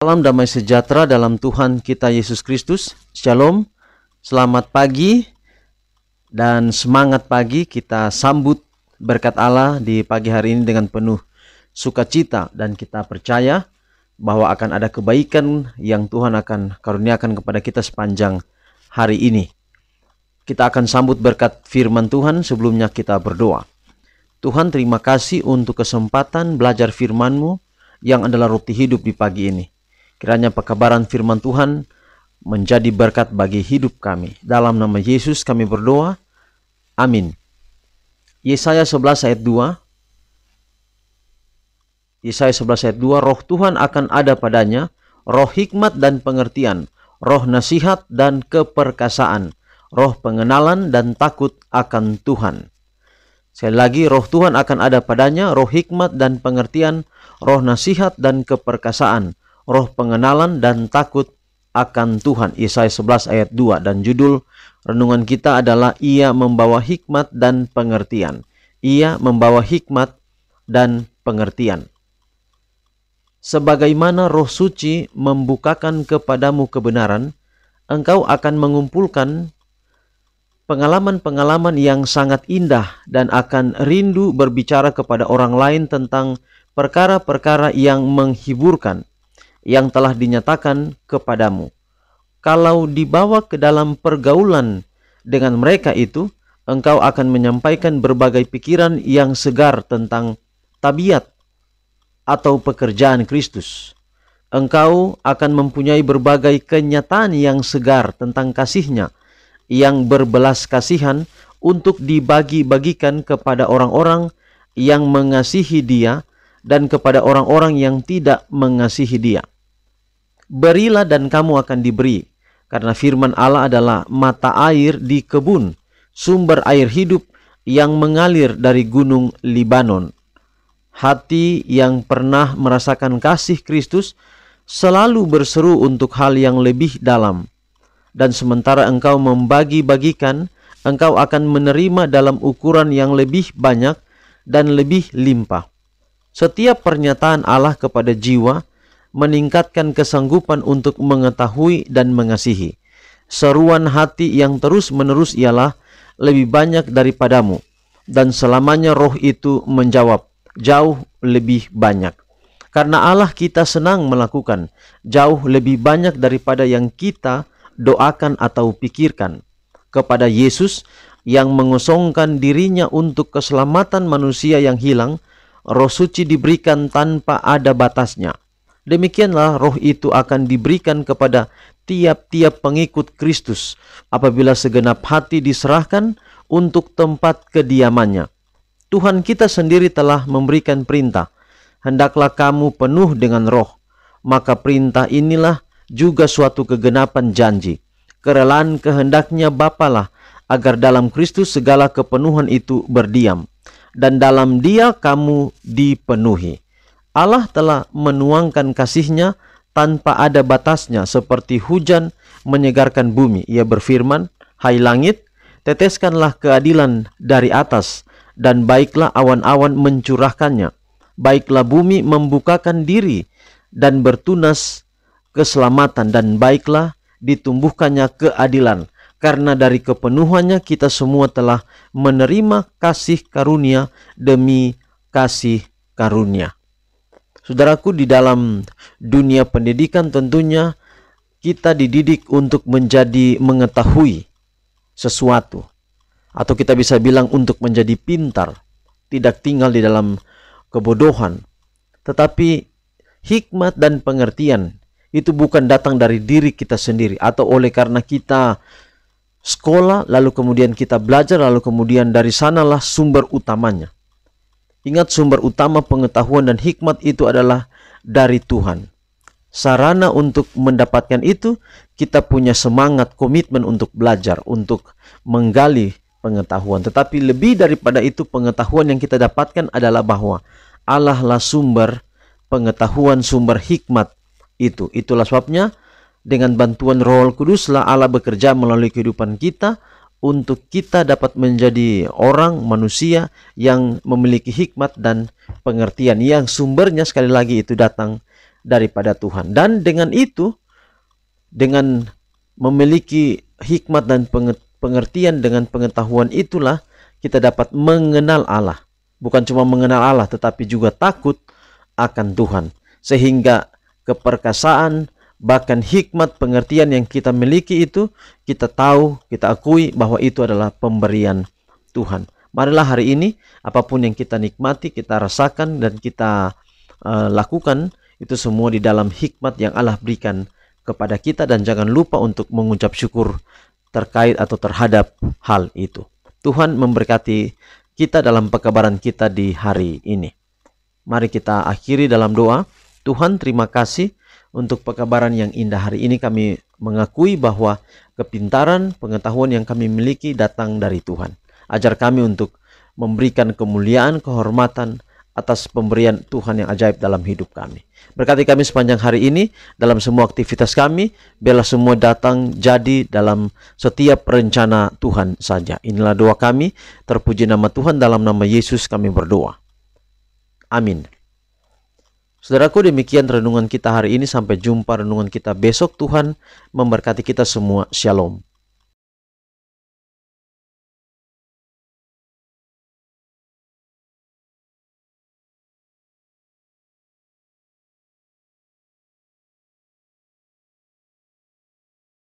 Salam damai sejahtera dalam Tuhan kita Yesus Kristus. Shalom, selamat pagi dan semangat pagi. Kita sambut berkat Allah di pagi hari ini dengan penuh sukacita, dan kita percaya bahwa akan ada kebaikan yang Tuhan akan karuniakan kepada kita sepanjang hari ini. Kita akan sambut berkat firman Tuhan. Sebelumnya kita berdoa. Tuhan, terima kasih untuk kesempatan belajar firman-Mu yang adalah roti hidup di pagi ini. Kiranya pekabaran firman Tuhan menjadi berkat bagi hidup kami. Dalam nama Yesus kami berdoa. Amin. Yesaya 11 ayat 2. Yesaya 11 ayat 2. Roh Tuhan akan ada padanya, roh hikmat dan pengertian, roh nasihat dan keperkasaan, roh pengenalan dan takut akan Tuhan. Sekali lagi, roh Tuhan akan ada padanya, roh hikmat dan pengertian, roh nasihat dan keperkasaan, roh pengenalan dan takut akan Tuhan. Yesaya 11 ayat 2. Dan judul renungan kita adalah Ia membawa hikmat dan pengertian. Ia membawa hikmat dan pengertian. Sebagaimana Roh Suci membukakan kepadamu kebenaran, engkau akan mengumpulkan pengalaman-pengalaman yang sangat indah dan akan rindu berbicara kepada orang lain tentang perkara-perkara yang menghiburkan yang telah dinyatakan kepadamu. Kalau dibawa ke dalam pergaulan dengan mereka itu, engkau akan menyampaikan berbagai pikiran yang segar tentang tabiat atau pekerjaan Kristus. Engkau akan mempunyai berbagai kenyataan yang segar tentang kasih-Nya yang berbelas kasihan untuk dibagi-bagikan kepada orang-orang yang mengasihi Dia dan kepada orang-orang yang tidak mengasihi Dia. Berilah dan kamu akan diberi, karena firman Allah adalah mata air di kebun, sumber air hidup yang mengalir dari gunung Libanon. Hati yang pernah merasakan kasih Kristus selalu berseru untuk hal yang lebih dalam. Dan sementara engkau membagi-bagikan, engkau akan menerima dalam ukuran yang lebih banyak dan lebih limpah. Setiap pernyataan Allah kepada jiwa meningkatkan kesanggupan untuk mengetahui dan mengasihi. Seruan hati yang terus-menerus ialah lebih banyak daripadamu, dan selamanya roh itu menjawab jauh lebih banyak. Karena Allah kita senang melakukan jauh lebih banyak daripada yang kita doakan atau pikirkan. Kepada Yesus yang mengosongkan dirinya untuk keselamatan manusia yang hilang, Roh Suci diberikan tanpa ada batasnya. Demikianlah roh itu akan diberikan kepada tiap-tiap pengikut Kristus apabila segenap hati diserahkan untuk tempat kediamannya. Tuhan kita sendiri telah memberikan perintah, hendaklah kamu penuh dengan roh. Maka perintah inilah juga suatu kegenapan janji. Kerelaan kehendaknya Bapalah agar dalam Kristus segala kepenuhan itu berdiam, dan dalam Dia kamu dipenuhi. Allah telah menuangkan kasih-Nya tanpa ada batasnya, seperti hujan menyegarkan bumi. Ia berfirman, hai langit, teteskanlah keadilan dari atas, dan baiklah awan-awan mencurahkannya. Baiklah bumi membukakan diri dan bertunas keselamatan, dan baiklah ditumbuhkannya keadilan. Karena dari kepenuhannya kita semua telah menerima kasih karunia demi kasih karunia. Saudaraku, di dalam dunia pendidikan tentunya kita dididik untuk menjadi mengetahui sesuatu. Atau kita bisa bilang untuk menjadi pintar, tidak tinggal di dalam kebodohan. Tetapi hikmat dan pengertian itu bukan datang dari diri kita sendiri, atau oleh karena kita sekolah, lalu kemudian kita belajar, lalu kemudian dari sanalah sumber utamanya. Ingat, sumber utama pengetahuan dan hikmat itu adalah dari Tuhan. Sarana untuk mendapatkan itu, kita punya semangat, komitmen untuk belajar, untuk menggali pengetahuan. Tetapi lebih daripada itu, pengetahuan yang kita dapatkan adalah bahwa Allah lah sumber pengetahuan, sumber hikmat itu. Itulah sebabnya dengan bantuan Roh Kuduslah Allah bekerja melalui kehidupan kita untuk kita dapat menjadi orang manusia yang memiliki hikmat dan pengertian yang sumbernya sekali lagi itu datang daripada Tuhan. Dan dengan itu, dengan memiliki hikmat dan pengertian, dengan pengetahuan itulah kita dapat mengenal Allah. Bukan cuma mengenal Allah, tetapi juga takut akan Tuhan. Sehingga keperkasaan, bahkan hikmat pengertian yang kita miliki itu, kita tahu, kita akui bahwa itu adalah pemberian Tuhan. Marilah hari ini, apapun yang kita nikmati, kita rasakan, dan kita lakukan, itu semua di dalam hikmat yang Allah berikan kepada kita. Dan jangan lupa untuk mengucap syukur terkait atau terhadap hal itu. Tuhan memberkati kita dalam pekabaran kita di hari ini. Mari kita akhiri dalam doa. Tuhan, terima kasih untuk pekabaran yang indah hari ini. Kami mengakui bahwa kepintaran, pengetahuan yang kami miliki datang dari Tuhan. Ajar kami untuk memberikan kemuliaan, kehormatan atas pemberian Tuhan yang ajaib dalam hidup kami. Berkati kami sepanjang hari ini dalam semua aktivitas kami. Biarlah semua datang jadi dalam setiap rencana Tuhan saja. Inilah doa kami. Terpuji nama Tuhan, dalam nama Yesus kami berdoa. Amin. Saudaraku, demikian renungan kita hari ini. Sampai jumpa renungan kita besok. Tuhan memberkati kita semua. Shalom.